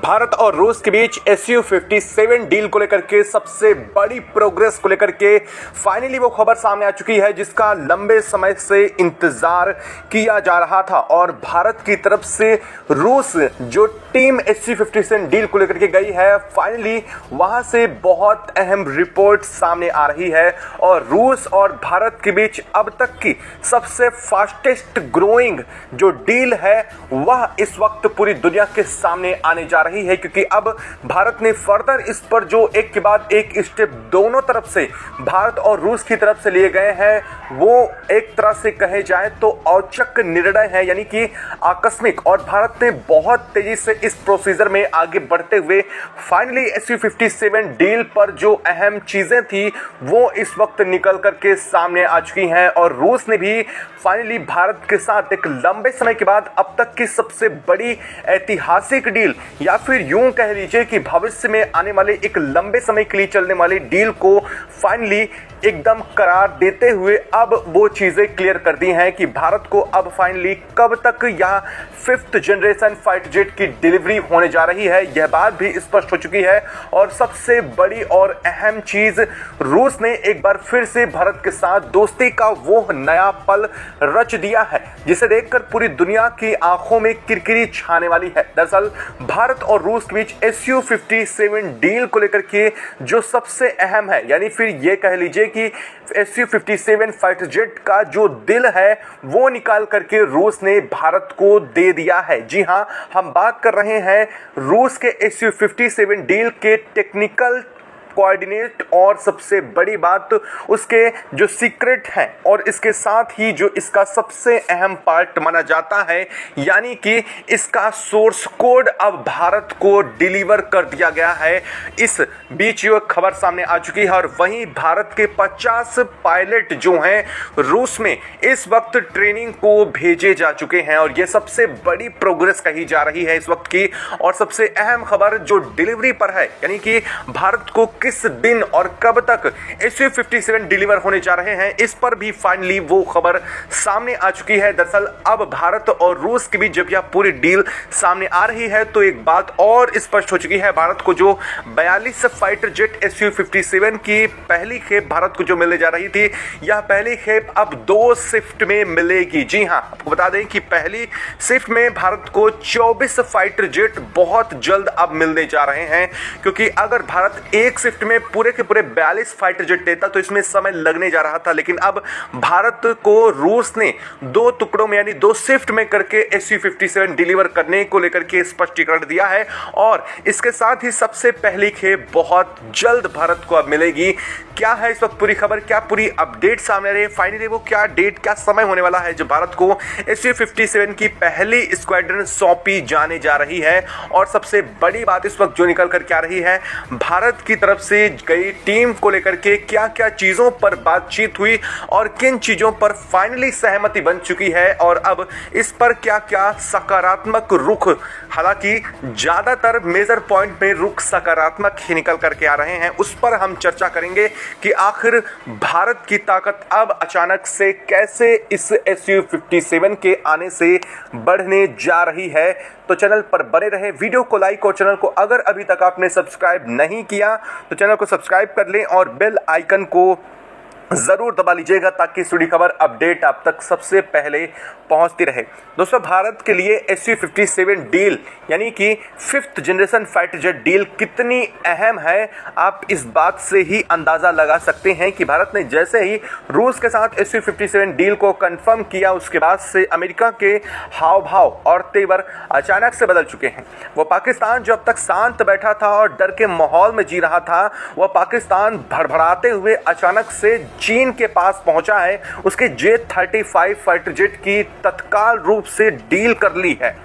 भारत और रूस के बीच Su-57 डील को लेकर के सबसे बड़ी प्रोग्रेस को लेकर के फाइनली वो खबर सामने आ चुकी है जिसका लंबे समय से इंतजार किया जा रहा था। और भारत की तरफ से रूस जो टीम Su-57 डील को लेकर के गई है, फाइनली वहां से बहुत अहम रिपोर्ट सामने आ रही है। और रूस और भारत के बीच अब तक की सबसे फास्टेस्ट ग्रोइंग जो डील है वह इस वक्त पूरी दुनिया के सामने आने जा रही है, क्योंकि अब भारत ने फर्दर इस पर जो एक के बाद एक स्टेप दोनों तरफ से भारत और रूस की तरफ से लिए गए हैं, वो एक तरह से कहे जाए तो औचक निर्णय है, यानी कि आकस्मिक। और भारत ने बहुत तेजी से इस प्रोसीजर में आगे बढ़ते हुए फाइनली Su-57 डील पर जो अहम चीजें थी वो इस वक्त निकल करके सामने आ चुकी हैं। और रूस ने भी फाइनली भारत के साथ एक लंबे समय के बाद अब तक की सबसे बड़ी ऐतिहासिक डील, या फिर यूं कह लीजिए कि भविष्य में आने वाले एक लंबे समय के लिए चलने वाली डील को फाइनली एकदम करार देते हुए अब वो चीजें क्लियर कर दी हैं कि भारत को अब फाइनली कब तक यह 5th जनरेशन फाइटर जेट की डिलीवरी होने जा रही है, यह बात भी स्पष्ट हो चुकी है। और सबसे बड़ी और अहम चीज, रूस ने एक बार फिर से भारत के साथ दोस्ती का वो नया पल रच दिया है जिसे देखकर पूरी दुनिया की आंखों में किरकिरी छाने वाली है। दरअसल भारत और रूस के बीच Su-57 डील को लेकर के जो सबसे अहम है, यानी फिर ये कह लीजिए कि Su-57 फाइटर जेट का जो दिल है वो निकाल करके रूस ने भारत को दे दिया है। जी हां, हम बात कर रहे हैं रूस के Su-57 डील के टेक्निकल कोऑर्डिनेट और सबसे बड़ी बात उसके जो सीक्रेट है, और इसके साथ ही जो इसका सबसे अहम पार्ट माना जाता है, यानी कि इसका सोर्स कोड अब भारत को डिलीवर कर दिया गया है। इस बीच ये खबर सामने आ चुकी है। और वहीं भारत के 50 पायलट जो हैं रूस में इस वक्त ट्रेनिंग को भेजे जा चुके हैं। और ये सबसे बड़ी प्रोग्रेस कही जा रही है इस वक्त की। और सबसे अहम खबर जो डिलीवरी पर है, यानी कि भारत को किस दिन और कब तक Su-57 डिलीवर होने जा रहे हैं, इस पर भी फाइनली वो खबर सामने आ चुकी है। दरअसल अब भारत और रूस के बीच जब यह पूरी डील सामने आ रही है तो एक बात और स्पष्ट हो चुकी है। भारत को जो 42 फाइटर जेट Su-57 की पहली खेप भारत को जो मिलने जा रही थी, यह पहली खेप अब 2 शिफ्ट में मिलेगी। जी हां, आपको बता दें कि पहली शिफ्ट में भारत को 24 फाइटर जेट बहुत जल्द अब मिलने जा रहे हैं, क्योंकि अगर भारत एक शिफ्ट में पूरे के पूरे 42 फाइटर जेट लेता तो इसमें समय लगने जा रहा था। लेकिन अब भारत को रूस ने 2 टुकड़ों में यानी 2 शिफ्ट में करके Su-57 डिलीवर करने को लेकर के स्पष्टीकरण दिया है। और इसके साथ ही सबसे पहली खेप बहुत जल्द भारत को अब मिलेगी। क्या है इस वक्त पूरी खबर, क्या पूरी अपडेट सामने रही है, फाइनली वो क्या डेट, क्या समय होने वाला है जब भारत को Su-57 की पहली स्क्वाड्रन सौंपी जाने जा रही है। और सबसे बड़ी बात इस वक्त जो निकल कर क्या रही है, भारत की तरफ से गई टीम को लेकर के क्या क्या चीजों पर बातचीत हुई और किन चीजों पर फाइनली सहमति बन चुकी है, और अब इस पर क्या क्या सकारात्मक रुख, हालांकि ज्यादातर मेजर पॉइंट में रुख सकारात्मक ही निकल करके आ रहे हैं, उस पर हम चर्चा करेंगे कि आखिर भारत की ताकत अब अचानक से कैसे इस Su-57 के आने से बढ़ने जा रही है। तो चैनल पर बने रहे, वीडियो को लाइक और चैनल को अगर अभी तक आपने सब्सक्राइब नहीं किया तो चैनल को सब्सक्राइब कर लें और बेल आइकन को जरूर दबा लीजिएगा ताकि जुड़ी खबर अपडेट आप तक सबसे पहले पहुंचती रहे। दोस्तों, भारत के लिए Su-57 डील यानी कि 5th generation fighter jet deal कितनी अहम है, आप इस बात से ही अंदाजा लगा सकते हैं कि भारत ने जैसे ही रूस के साथ Su-57 डील को कंफर्म किया, उसके बाद से अमेरिका के हाव भाव और तेवर अचानक से बदल चुके हैं। वो पाकिस्तान जो अब तक शांत बैठा था और डर के माहौल में जी रहा था, वह पाकिस्तान भड़बड़ाते हुए अचानक से चीन के पास पहुंचा है। उसके J-35 फाइटर जेट की तत्काल रूप से डील कर ली है।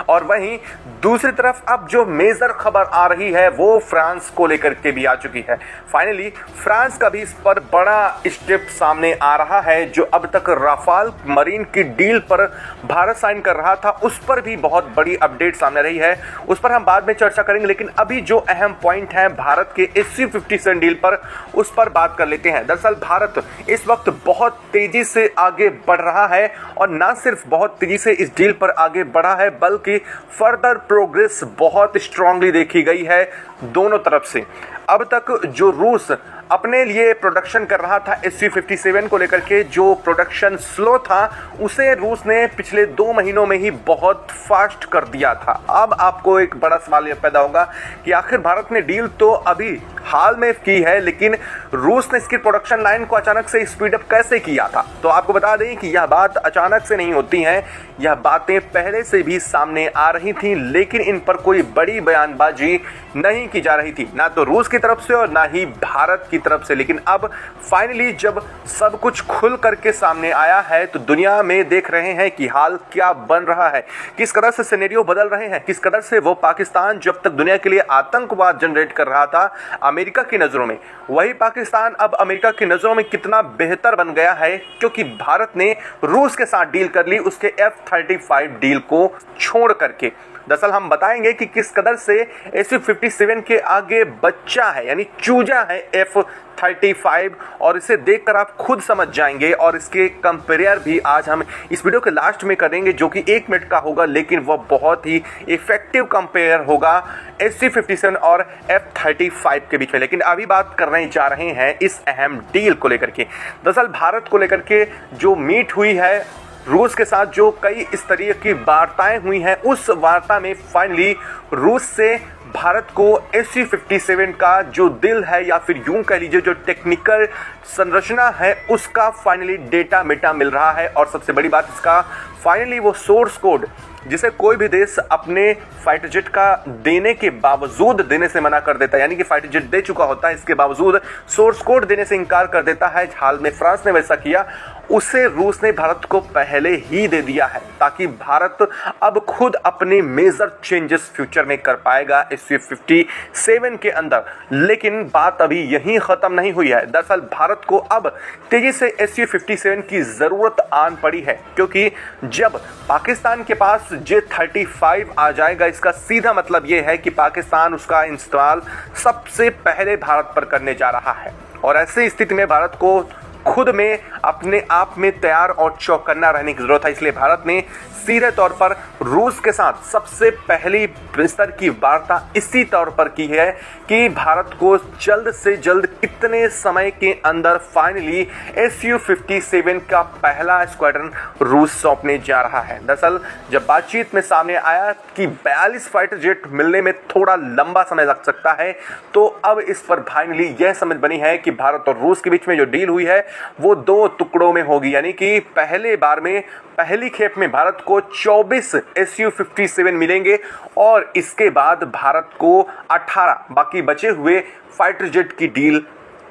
और वहीं दूसरी तरफ अब जो मेजर खबर आ रही है वो फ्रांस को लेकर के भी आ चुकी है। फाइनली फ्रांस का भी इस पर बड़ा स्टेप सामने आ रहा है। जो अब तक राफाल मरीन की डील पर भारत साइन कर रहा था, उस पर भी बहुत बड़ी अपडेट सामने रही है, उस पर हम बाद में चर्चा करेंगे। लेकिन अभी जो अहम पॉइंट है भारत के Su-57 डील पर, उस पर बात कर लेते हैं। दरअसल भारत इस वक्त बहुत तेजी से आगे बढ़ रहा है, और न सिर्फ बहुत तेजी से इस डील पर आगे बढ़ा है, बल्कि की फर्दर प्रोग्रेस बहुत स्ट्रांगली देखी गई है दोनों तरफ से। अब तक जो रूस अपने लिए प्रोडक्शन कर रहा था Su-57 को लेकर के, जो प्रोडक्शन स्लो था उसे रूस ने पिछले 2 महीनों में ही बहुत फास्ट कर दिया था। अब आपको एक बड़ा सवाल यह पैदा होगा कि आखिर भारत ने डील तो अभी हाल में की है, लेकिन रूस ने इसकी प्रोडक्शन लाइन को अचानक से स्पीड अप कैसे किया था। तो आपको बता दें कि यह बात अचानक से नहीं होती है, यह बातें पहले से भी सामने आ रही थी, लेकिन इन पर कोई बड़ी बयानबाजी नहीं की जा रही थी, ना तो रूस की तरफ से और ना ही भारत की तरफ से। लेकिन अब फाइनली जब सब कुछ खुल करके सामने आया है तो दुनिया में देख रहे हैं कि हाल क्या बन रहा है, किस कदर से सिनेरियो बदल रहे हैं, किस कदर से वो पाकिस्तान जब तक दुनिया के लिए आतंकवाद जनरेट कर रहा था अमेरिका की नजरों में, वही पाकिस्तान अब अमेरिका की नजरों में कितना बेहतर बन गया है, क्योंकि भारत ने रूस के साथ डील कर ली उसके F-35 डील को छोड़ करके। दरअसल हम बताएंगे कि किस कदर से Su-57 के आगे बच्चा है, यानी चूजा है F-35, और इसे देखकर आप खुद समझ जाएंगे। और इसके कंपेयर भी आज हम इस वीडियो के लास्ट में करेंगे, जो कि 1 मिनट का होगा, लेकिन वह बहुत ही इफेक्टिव कंपेयर होगा Su-57 और F-35 के बीच में। लेकिन अभी बात करने जा रहे हैं इस अहम डील को लेकर के। दरअसल भारत को लेकर के जो मीट हुई है रूस के साथ, जो कई इस तरह की वार्ताएं हुई हैं, उस वार्ता में फाइनली रूस से भारत को Su-57 का जो दिल है, या फिर यूं कह लीजिए जो टेक्निकल संरचना है, उसका फाइनली डेटा मेटा मिल रहा है। और सबसे बड़ी बात, इसका फाइनली वो सोर्स कोड जिसे कोई भी देश अपने फाइटर जेट का देने के बावजूद देने से मना कर देता है, यानी कि फाइटर जेट दे चुका होता है, इसके बावजूद सोर्स कोड देने से इनकार कर देता है। हाल में फ्रांस ने वैसा किया, उसे रूस ने भारत को पहले ही दे दिया है, ताकि भारत अब खुद अपने मेजर चेंजेस फ्यूचर में कर पाएगा Su-57 के अंदर। लेकिन बात अभी यहीं खत्म नहीं हुई है। दरअसल भारत को अब तेजी से Su-57 की जरूरत आन पड़ी है, क्योंकि जब पाकिस्तान के पास J-35 आ जाएगा, इसका सीधा मतलब यह है कि पाकिस्तान उसका इस्तेमाल सबसे पहले भारत पर करने जा रहा है। और ऐसी स्थिति में भारत को खुद में अपने आप में तैयार और चौकन्ना रहने की जरूरत है। इसलिए भारत ने सीधे तौर पर रूस के साथ सबसे पहली स्तर की वार्ता इसी तौर पर की है कि भारत को जल्द से जल्द कितने समय के अंदर फाइनली Su-57 का पहला स्क्वाड्रन रूस सौंपने जा रहा है। दरअसल जब बातचीत में सामने आया कि 42 फाइटर जेट मिलने में थोड़ा लंबा समय लग सकता है, तो अब इस पर फाइनली यह समझ बनी है कि भारत और रूस के बीच में जो डील हुई है वो 2 टुकड़ों में होगी, यानी कि पहले बार में पहली खेप में भारत को 24 Su-57 मिलेंगे और इसके बाद भारत को 18 बाकी बचे हुए फाइटर जेट की डील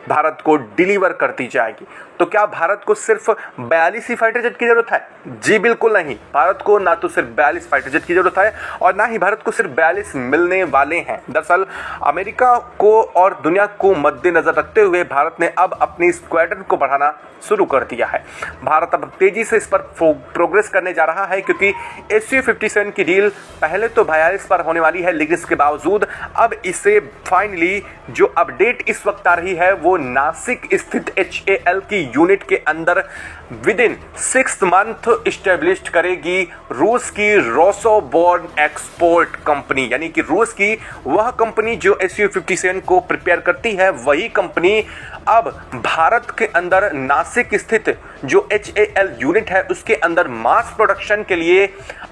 भारत को डिलीवर कर दी जाएगी। तो क्या भारत को सिर्फ 42 ही फाइटर जेट की जरूरत है? जी बिल्कुल नहीं। भारत को ना तो सिर्फ 42 फाइटर जेट की जरूरत है और ना ही भारत को सिर्फ 42 मिलने वाले हैं। दरअसल अमेरिका को और दुनिया को मद्देनजर रखते हुए भारत ने अब अपनी स्क्वाड्रन को बढ़ाना शुरू कर दिया है। भारत अब तेजी से इस पर प्रोग्रेस करने जा रहा है, क्योंकि Su-57 की डील पहले तो 42 पर होने वाली है, लेकिन इसके बावजूद अब इसे फाइनली जो अपडेट इस वक्त आ रही है वो नासिक स्थित HAL की यूनिट के अंदर विद इन 6 मंथ इस्टेब्लिश करेगी रूस की रोसोबोर्न एक्सपोर्ट कंपनी, यानी कि रूस की वह कंपनी जो Su-57 को प्रिपेयर करती है, वही कंपनी अब भारत के अंदर नासिक स्थित जो HAL यूनिट है उसके अंदर मास प्रोडक्शन के लिए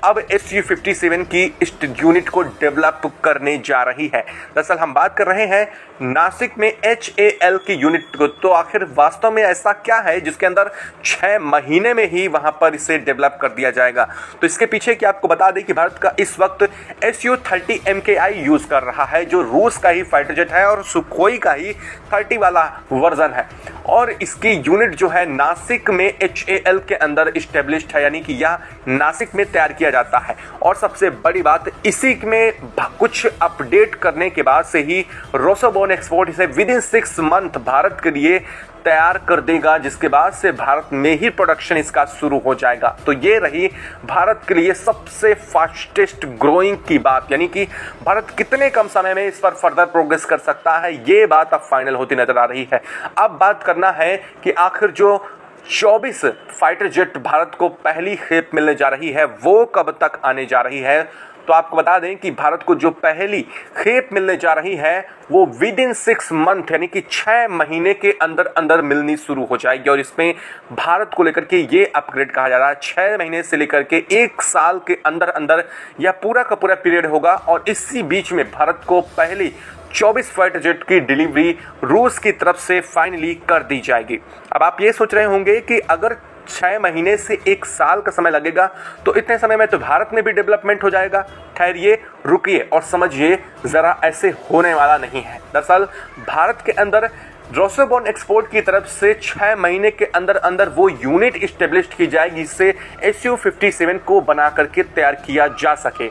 अब Su-57 की इस यूनिट को डेवलप करने जा रही है। दरअसल हम बात कर रहे हैं नासिक में HAL की यूनिट को। तो आखिर वास्तव में ऐसा क्या है जिसके अंदर 6 महीने में ही वहां पर इसे डेवलप कर दिया जाएगा? तो इसके पीछे की आपको बता दें कि भारत का इस वक्त Su-30 MKI यूज कर रहा है, जो रूस का ही फाइटर जेट है और सुखोई का ही 30 वाला वर्जन है, और इसकी यूनिट जो है नासिक में HAL के अंदर इस्टेब्लिश्ड है, यानी कि यह नासिक में तैयार किया जाता है। और सबसे बड़ी बात, इसी में कुछ अपडेट करने के बाद से ही रोसोबोर्न एक्सपोर्ट इसे विद इन 6 मंथ भारत के लिए तैयार कर देगा, जिसके बाद से भारत में ही प्रोडक्शन इसका शुरू हो जाएगा। तो ये रही भारत के लिए सबसे फास्टेस्ट ग्रोइंग की बात, यानी कि भारत कितने कम समय में इस पर फर्दर प्रोग्रेस कर सकता है, ये बात अब फाइनल होती नजर आ रही है। अब बात करना है कि आखिर जो 24 फाइटर जेट भारत को पहली खेप मिलने जा रही है, वो कब तक आने जा रही है? तो आपको बता दें कि भारत को जो पहली खेप मिलने जा रही है वो विद इन 6 मंथ यानी कि 6 महीने के अंदर अंदर मिलनी शुरू हो जाएगी। और इसमें भारत को लेकर के ये अपग्रेड कहा जा रहा है। 6 महीने से लेकर के 1 साल के अंदर अंदर यह पूरा का पूरा पीरियड होगा और इसी बीच में भारत को पहली 24 फाइटर जेट की डिलीवरी रूस की तरफ से फाइनली कर दी जाएगी। अब आप ये सोच रहे होंगे कि अगर 6 महीने से 1 साल का समय लगेगा तो इतने समय में तो भारत में भी डेवलपमेंट हो जाएगा। ठहरिए, रुकिए और समझिए, जरा ऐसे होने वाला नहीं है। दरअसल भारत के अंदर रोसोबोन एक्सपोर्ट की तरफ से 6 महीने के अंदर अंदर वो यूनिट इस्टेब्लिश की जाएगी जिससे Su-57 को बना करके तैयार किया जा सके।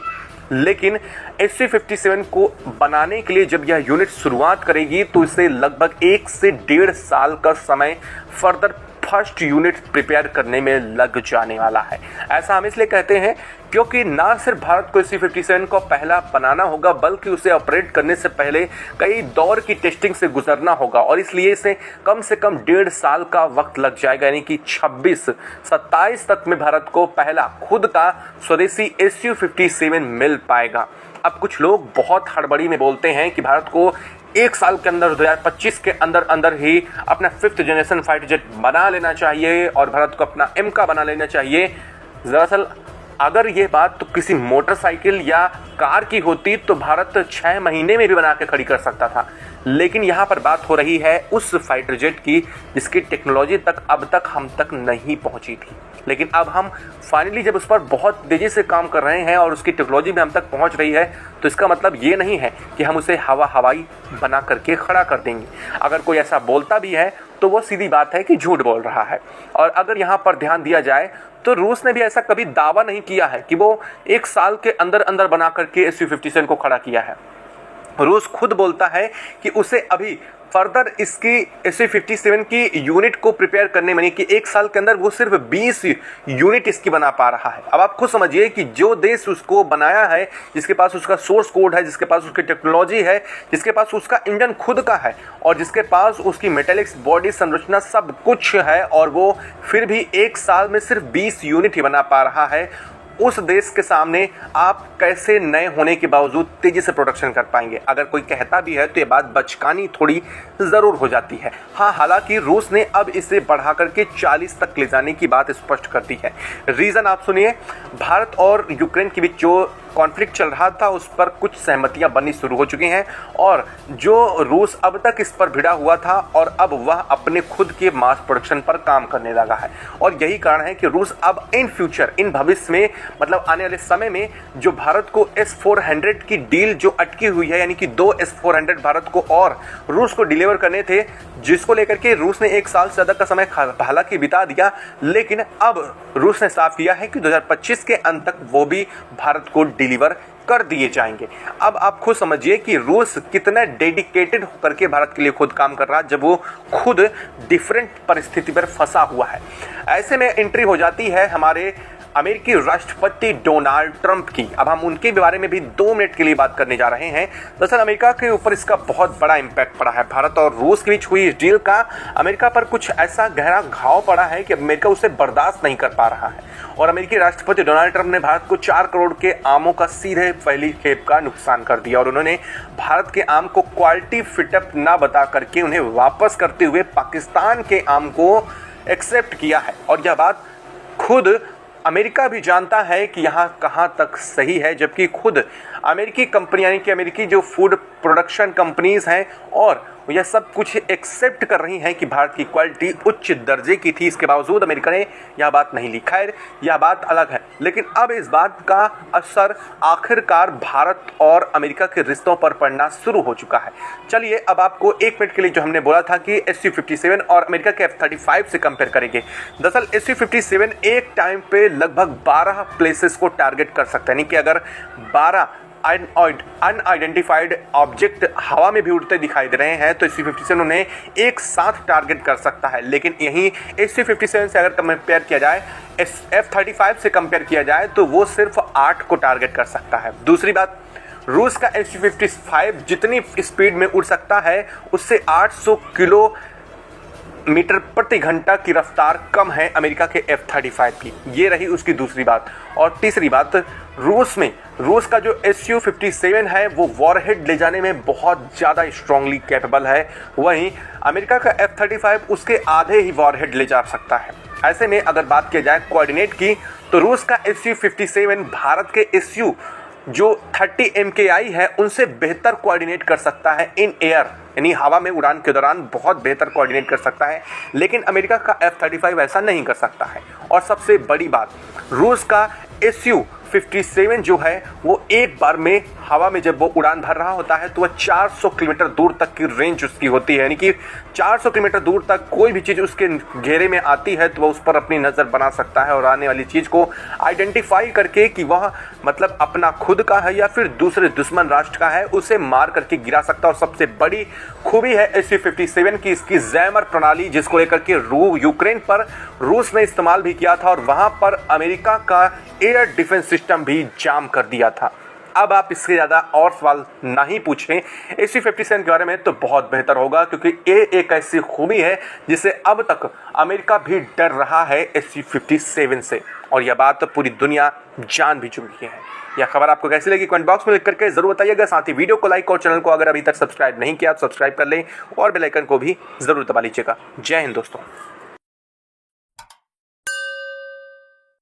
लेकिन Su-57 को बनाने के लिए जब यह यूनिट शुरुआत करेगी तो इसे लगभग 1 से 1.5 साल का समय फर्दर फर्स्ट यूनिट प्रिपेयर करने में लग जाने वाला है। ऐसा हम इसलिए कहते हैं क्योंकि ना सिर्फ भारत को Su-57 को पहला बनाना होगा बल्कि उसे ऑपरेट करने से पहले कई दौर की टेस्टिंग से गुजरना होगा और इसलिए इसे कम से कम 1.5 साल का वक्त लग जाएगा। यानी कि 26-27 तक में भारत को पहला खुद का स्वदेशी Su-57 मिल पाएगा। अब कुछ लोग बहुत हड़बड़ी में बोलते हैं कि भारत को 1 साल के अंदर 2025 के अंदर अंदर ही अपना 5th जनरेशन फाइटर जेट बना लेना चाहिए और भारत को अपना MK बना लेना चाहिए। दरअसल अगर ये बात तो किसी मोटरसाइकिल या कार की होती तो भारत 6 महीने में भी बना के खड़ी कर सकता था, लेकिन यहाँ पर बात हो रही है उस फाइटर जेट की जिसकी टेक्नोलॉजी तक अब तक हम तक नहीं पहुँची थी। लेकिन अब हम फाइनली जब उस पर बहुत तेज़ी से काम कर रहे हैं और उसकी टेक्नोलॉजी भी हम तक पहुंच रही है तो इसका मतलब ये नहीं है कि हम उसे हवाई बना करके खड़ा कर देंगे। अगर कोई ऐसा बोलता भी है तो वो सीधी बात है कि झूठ बोल रहा है। और अगर यहाँ पर ध्यान दिया जाए तो रूस ने भी ऐसा कभी दावा नहीं किया है कि वो 1 साल के अंदर अंदर बना करके Su-57 को खड़ा किया है। रूस खुद बोलता है कि उसे अभी फर्दर इसकी Su-57 की यूनिट को प्रिपेयर करने में कि 1 साल के अंदर वो सिर्फ 20 यूनिट इसकी बना पा रहा है। अब आप खुद समझिए कि जो देश उसको बनाया है, जिसके पास उसका सोर्स कोड है, जिसके पास उसकी टेक्नोलॉजी है, जिसके पास उसका इंजन खुद का है और जिसके पास उसकी मेटेलिक्स बॉडी संरचना सब कुछ है और वो फिर भी 1 साल में सिर्फ 20 यूनिट ही बना पा रहा है, उस देश के सामने आप कैसे नए होने के बावजूद तेजी से प्रोडक्शन कर पाएंगे? अगर कोई कहता भी है तो ये बात बचकानी थोड़ी ज़रूर हो जाती है। हाँ, हालांकि रूस ने अब इसे बढ़ा करके 40 तक ले जाने की बात स्पष्ट कर दी है। रीज़न आप सुनिए, भारत और यूक्रेन के बीच जो कॉन्फ्लिक्ट चल रहा था उस पर कुछ सहमतियां बननी शुरू हो चुकी हैं और जो रूस अब तक इस पर भिड़ा हुआ था और अब वह अपने खुद के मास प्रोडक्शन पर काम करने लगा है। और यही कारण है कि रूस अब इन फ्यूचर, इन भविष्य में, मतलब आने वाले समय में जो भारत को S-400 की डील जो अटकी हुई है, यानी कि 2 S-400 भारत को और रूस को डिलीवर करने थे, जिसको लेकर के रूस ने 1 साल से ज़्यादा का समय हालांकि बिता दिया, लेकिन अब रूस ने साफ किया है कि 2025 के अंत तक वो भी भारत को डिलीवर कर दिए जाएंगे। अब आप खुद समझिए कि रूस कितना डेडिकेटेड होकर के भारत के लिए खुद काम कर रहा है जब वो खुद डिफरेंट परिस्थिति पर फंसा हुआ है। ऐसे में एंट्री हो जाती है हमारे अमेरिकी राष्ट्रपति डोनाल्ड ट्रंप की। अब हम उनके बारे में भी 2 मिनट के लिए बात करने जा रहे हैं। दरअसल अमेरिका के ऊपर इसका बहुत बड़ा इम्पैक्ट पड़ा है। भारत और रूस के बीच हुई इस डील का अमेरिका पर कुछ ऐसा गहरा घाव पड़ा है कि अमेरिका उसे बर्दाश्त नहीं कर पा रहा है और अमेरिकी राष्ट्रपति डोनाल्ड ट्रंप ने भारत को 4 करोड़ के आमों का सीधे पहली खेप का नुकसान कर दिया और उन्होंने भारत के आम को क्वालिटी फिटअप ना बता करके उन्हें वापस करते हुए पाकिस्तान के आम को एक्सेप्ट किया है। और यह बात खुद अमेरिका भी जानता है कि यहाँ कहाँ तक सही है, जबकि खुद अमेरिकी कंपनी यानी कि अमेरिकी जो फूड प्रोडक्शन कंपनीज हैं और यह सब कुछ एक्सेप्ट कर रही हैं कि भारत की क्वालिटी उच्च दर्जे की थी, इसके बावजूद अमेरिका ने यह बात नहीं ली। खैर, यह बात अलग है, लेकिन अब इस बात का असर आखिरकार भारत और अमेरिका के रिश्तों पर पड़ना शुरू हो चुका है। चलिए अब आपको 1 मिनट के लिए जो हमने बोला था कि Su-57 और अमेरिका के F-35 से कंपेयर करेंगे। दरअसल Su-57 एक टाइम पे लगभग 12 प्लेसेस को टारगेट कर सकता है, यानी कि अगर 12 अनआइडेंटिफाइड ऑब्जेक्ट हवा में भी उड़ते दिखाई दे रहे हैं तो Su-57 उन्हें एक साथ टारगेट कर सकता है। लेकिन यहीं Su-57 से अगर कंपेयर किया जाए, F-35 से कंपेयर किया जाए तो वो सिर्फ 8 को टारगेट कर सकता है। दूसरी बात, रूस का Su-55 जितनी स्पीड में उड़ सकता है उससे 800 किलो मीटर प्रति घंटा की रफ्तार कम है अमेरिका के F-35 की। ये रही उसकी दूसरी बात। और तीसरी बात, रूस का जो Su-57 है वो वॉरहेड ले जाने में बहुत ज़्यादा स्ट्रांगली कैपेबल है, वहीं अमेरिका का F-35 उसके आधे ही वॉरहेड ले जा सकता है। ऐसे में अगर बात की जाए कोऑर्डिनेट की, तो रूस का Su-57 भारत के Su जो 30 MKI है उनसे बेहतर कोऑर्डिनेट कर सकता है इन एयर, यानी हवा में उड़ान के दौरान बहुत बेहतर कोऑर्डिनेट कर सकता है, लेकिन अमेरिका का F-35 ऐसा नहीं कर सकता है। और सबसे बड़ी बात, रूस का Su-57 जो है वो एक बार में हवा में जब वो उड़ान भर रहा होता है तो वह 400 किलोमीटर दूर तक की रेंज उसकी होती है, यानी कि 400 किलोमीटर दूर तक कोई भी चीज़ उसके घेरे में आती है तो वह उस पर अपनी नज़र बना सकता है और आने वाली चीज़ को आइडेंटिफाई करके कि वह मतलब अपना खुद का है या फिर दूसरे दुश्मन राष्ट्र का है, उसे मार करके गिरा सकता है। और सबसे बड़ी खूबी है Su-57 की इसकी जैमर प्रणाली, जिसको लेकर के यूक्रेन पर रूस ने इस्तेमाल भी किया था और वहां पर अमेरिका का एयर डिफेंस सिस्टम भी जाम कर दिया था। अब आप इससे ज़्यादा और सवाल नहीं पूछें Su-57 के बारे में तो बहुत बेहतर होगा, क्योंकि ये एक ऐसी खूबी है जिसे अब तक अमेरिका भी डर रहा है Su-57 से, और यह बात पूरी दुनिया जान भी चुकी है। यह खबर आपको कैसी लगी कमेंट बॉक्स में लिख करके जरूर बताइएगा। साथ ही वीडियो को लाइक और चैनल को अगर अभी तक सब्सक्राइब नहीं किया तो सब्सक्राइब कर लें और बेल आइकन को भी जरूर दबा लीजिएगा। जय हिंद दोस्तों।